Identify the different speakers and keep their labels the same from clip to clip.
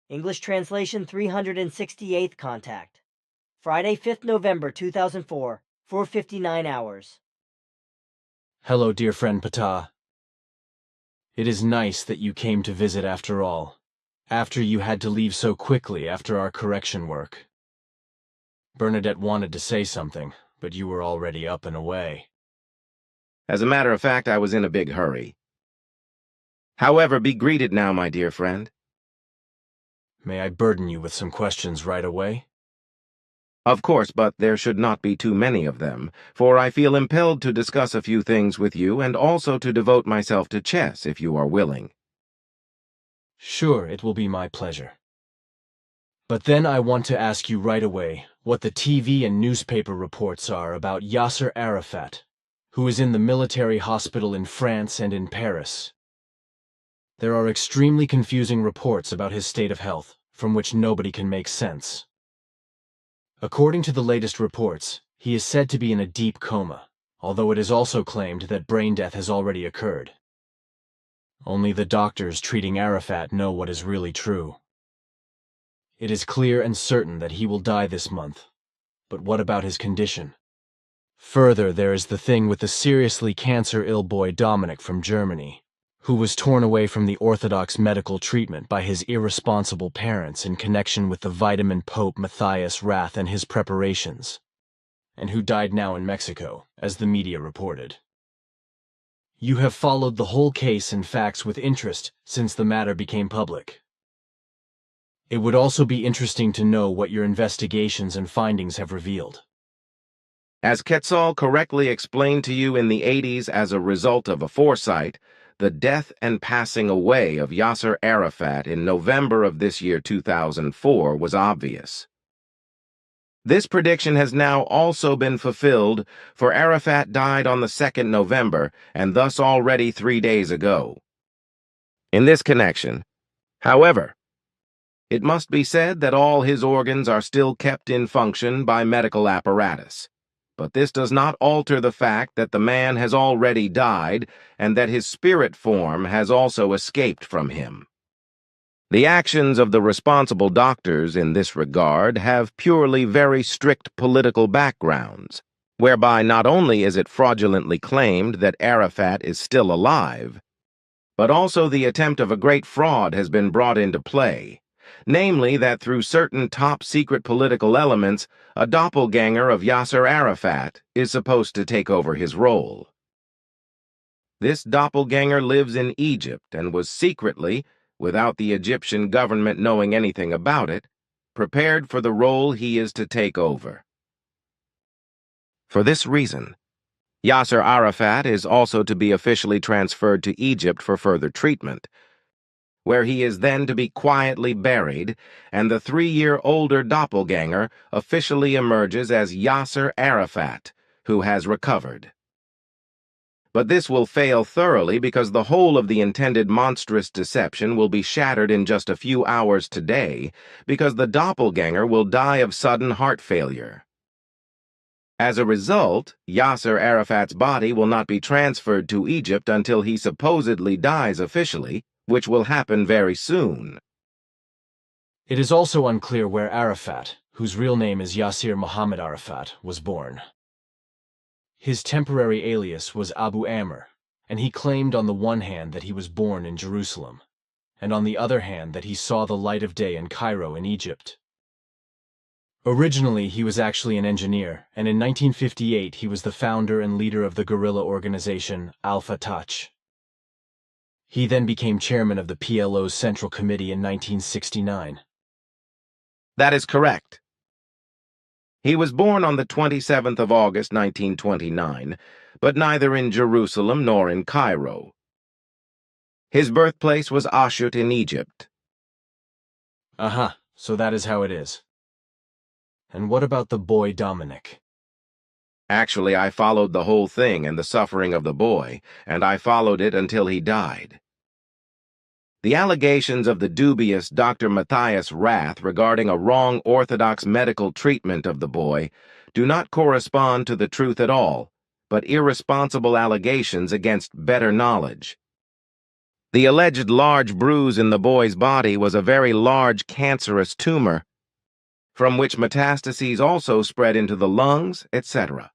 Speaker 1: English translation 368th contact. Friday, 5th November 2004, 4:59 hours.
Speaker 2: Hello, dear friend Ptah. It is nice that you came to visit after all, after you had to leave so quickly after our correction work. Bernadette wanted to say something, but you were already up and away.
Speaker 3: As a matter of fact, I was in a big hurry. However, be greeted now, my dear friend.
Speaker 2: May I burden you with some questions right away?
Speaker 3: Of course, but there should not be too many of them, for I feel impelled to discuss a few things with you and also to devote myself to chess, if you are willing.
Speaker 2: Sure, it will be my pleasure. But then I want to ask you right away what the TV and newspaper reports are about Yasser Arafat, who is in the military hospital in France and in Paris. There are extremely confusing reports about his state of health, from which nobody can make sense. According to the latest reports, he is said to be in a deep coma, although it is also claimed that brain death has already occurred. Only the doctors treating Arafat know what is really true. It is clear and certain that he will die this month, but what about his condition? Further, there is the thing with the seriously cancer-ill boy Dominic from Germany, who was torn away from the orthodox medical treatment by his irresponsible parents in connection with the vitamin Pope Matthias Rath and his preparations, and who died now in Mexico, as the media reported. You have followed the whole case and facts with interest since the matter became public. It would also be interesting to know what your investigations and findings have revealed.
Speaker 3: As Quetzal correctly explained to you in the 80s as a result of a foresight, the death and passing away of Yasser Arafat in November of this year 2004 was obvious. This prediction has now also been fulfilled, for Arafat died on the 2nd November, and thus already 3 days ago. In this connection, however, it must be said that all his organs are still kept in function by medical apparatus. But this does not alter the fact that the man has already died and that his spirit form has also escaped from him. The actions of the responsible doctors in this regard have purely very strict political backgrounds, whereby not only is it fraudulently claimed that Arafat is still alive, but also the attempt of a great fraud has been brought into play, namely that through certain top-secret political elements, a doppelganger of Yasser Arafat is supposed to take over his role. This doppelganger lives in Egypt and was secretly, without the Egyptian government knowing anything about it, prepared for the role he is to take over. For this reason, Yasser Arafat is also to be officially transferred to Egypt for further treatment, where he is then to be quietly buried, and the 3-year-older doppelganger officially emerges as Yasser Arafat, who has recovered. But this will fail thoroughly because the whole of the intended monstrous deception will be shattered in just a few hours today, because the doppelganger will die of sudden heart failure. As a result, Yasser Arafat's body will not be transferred to Egypt until he supposedly dies officially, which will happen very soon.
Speaker 2: It is also unclear where Arafat, whose real name is Yasser Muhammad Arafat, was born. His temporary alias was Abu Amr, and he claimed on the one hand that he was born in Jerusalem, and on the other hand that he saw the light of day in Cairo in Egypt. Originally, he was actually an engineer, and in 1958 he was the founder and leader of the guerrilla organization Al-Fatah. He then became chairman of the PLO's Central Committee in 1969.
Speaker 3: That is correct. He was born on the 27th of August, 1929, but neither in Jerusalem nor in Cairo. His birthplace was Ashut in Egypt.
Speaker 2: Aha, so that is how it is. And what about the boy Dominic?
Speaker 3: Actually, I followed the whole thing and the suffering of the boy, and I followed it until he died. The allegations of the dubious Dr. Matthias Rath regarding a wrong orthodox medical treatment of the boy do not correspond to the truth at all, but irresponsible allegations against better knowledge. The alleged large bruise in the boy's body was a very large cancerous tumor, from which metastases also spread into the lungs, etc.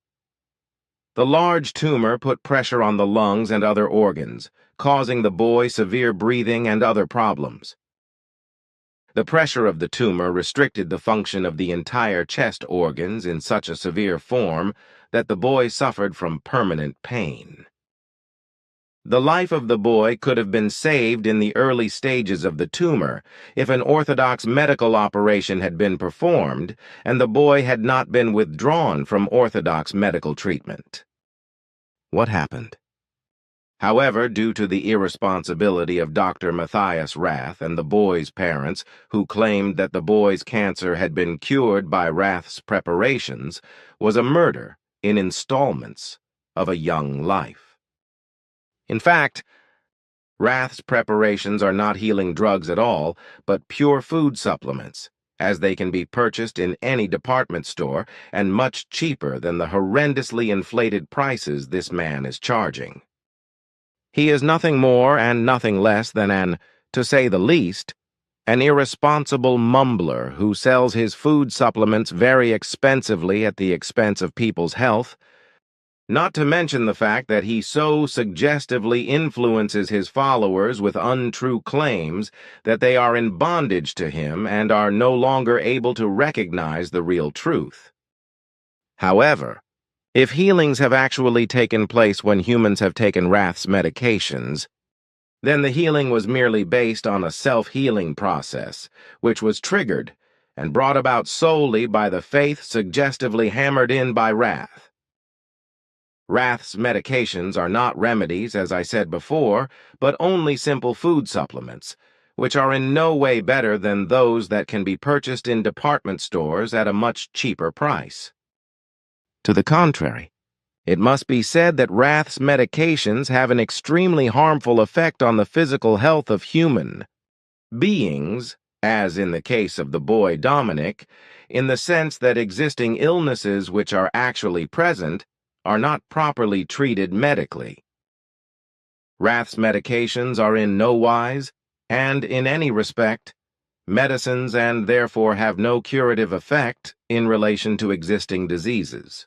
Speaker 3: The large tumor put pressure on the lungs and other organs, causing the boy severe breathing and other problems. The pressure of the tumor restricted the function of the entire chest organs in such a severe form that the boy suffered from permanent pain. The life of the boy could have been saved in the early stages of the tumor if an orthodox medical operation had been performed and the boy had not been withdrawn from orthodox medical treatment. What happened? However, due to the irresponsibility of Dr. Matthias Rath and the boy's parents, who claimed that the boy's cancer had been cured by Rath's preparations, was a murder in installments of a young life. In fact, Rath's preparations are not healing drugs at all, but pure food supplements, as they can be purchased in any department store and much cheaper than the horrendously inflated prices this man is charging. He is nothing more and nothing less than to say the least, an irresponsible mumbler who sells his food supplements very expensively at the expense of people's health, not to mention the fact that he so suggestively influences his followers with untrue claims that they are in bondage to him and are no longer able to recognize the real truth. However, if healings have actually taken place when humans have taken Rath's medications, then the healing was merely based on a self-healing process, which was triggered and brought about solely by the faith suggestively hammered in by Rath. Rath's medications are not remedies, as I said before, but only simple food supplements, which are in no way better than those that can be purchased in department stores at a much cheaper price. To the contrary, it must be said that Rath's medications have an extremely harmful effect on the physical health of human beings, as in the case of the boy Dominic, in the sense that existing illnesses which are actually present are not properly treated medically. Rath's medications are in no wise, and in any respect, medicines and therefore have no curative effect in relation to existing diseases.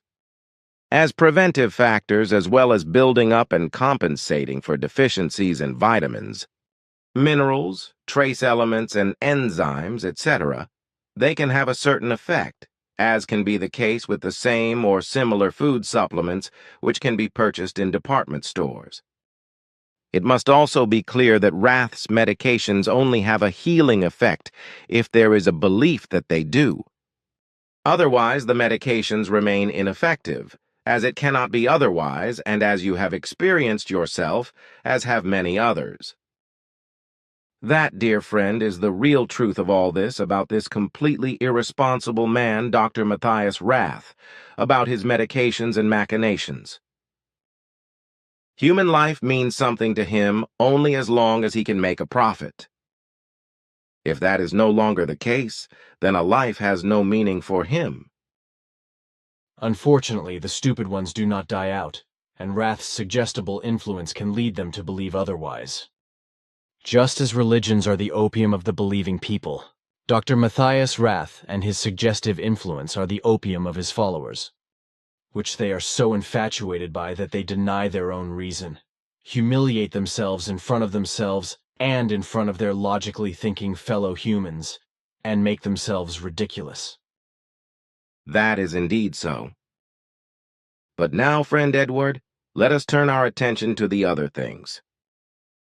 Speaker 3: As preventive factors as well as building up and compensating for deficiencies in vitamins, minerals, trace elements, and enzymes, etc., they can have a certain effect, as can be the case with the same or similar food supplements which can be purchased in department stores. It must also be clear that Rath's medications only have a healing effect if there is a belief that they do. Otherwise, the medications remain ineffective, as it cannot be otherwise, and as you have experienced yourself, as have many others. That, dear friend, is the real truth of all this about this completely irresponsible man, Dr. Matthias Rath, about his medications and machinations. Human life means something to him only as long as he can make a profit. If that is no longer the case, then a life has no meaning for him.
Speaker 2: Unfortunately, the stupid ones do not die out, and Rath's suggestible influence can lead them to believe otherwise. Just as religions are the opium of the believing people, Dr. Matthias Rath and his suggestive influence are the opium of his followers, which they are so infatuated by that they deny their own reason, humiliate themselves in front of themselves and in front of their logically thinking fellow humans, and make themselves ridiculous.
Speaker 3: That is indeed so. But now, friend Edward, let us turn our attention to the other things.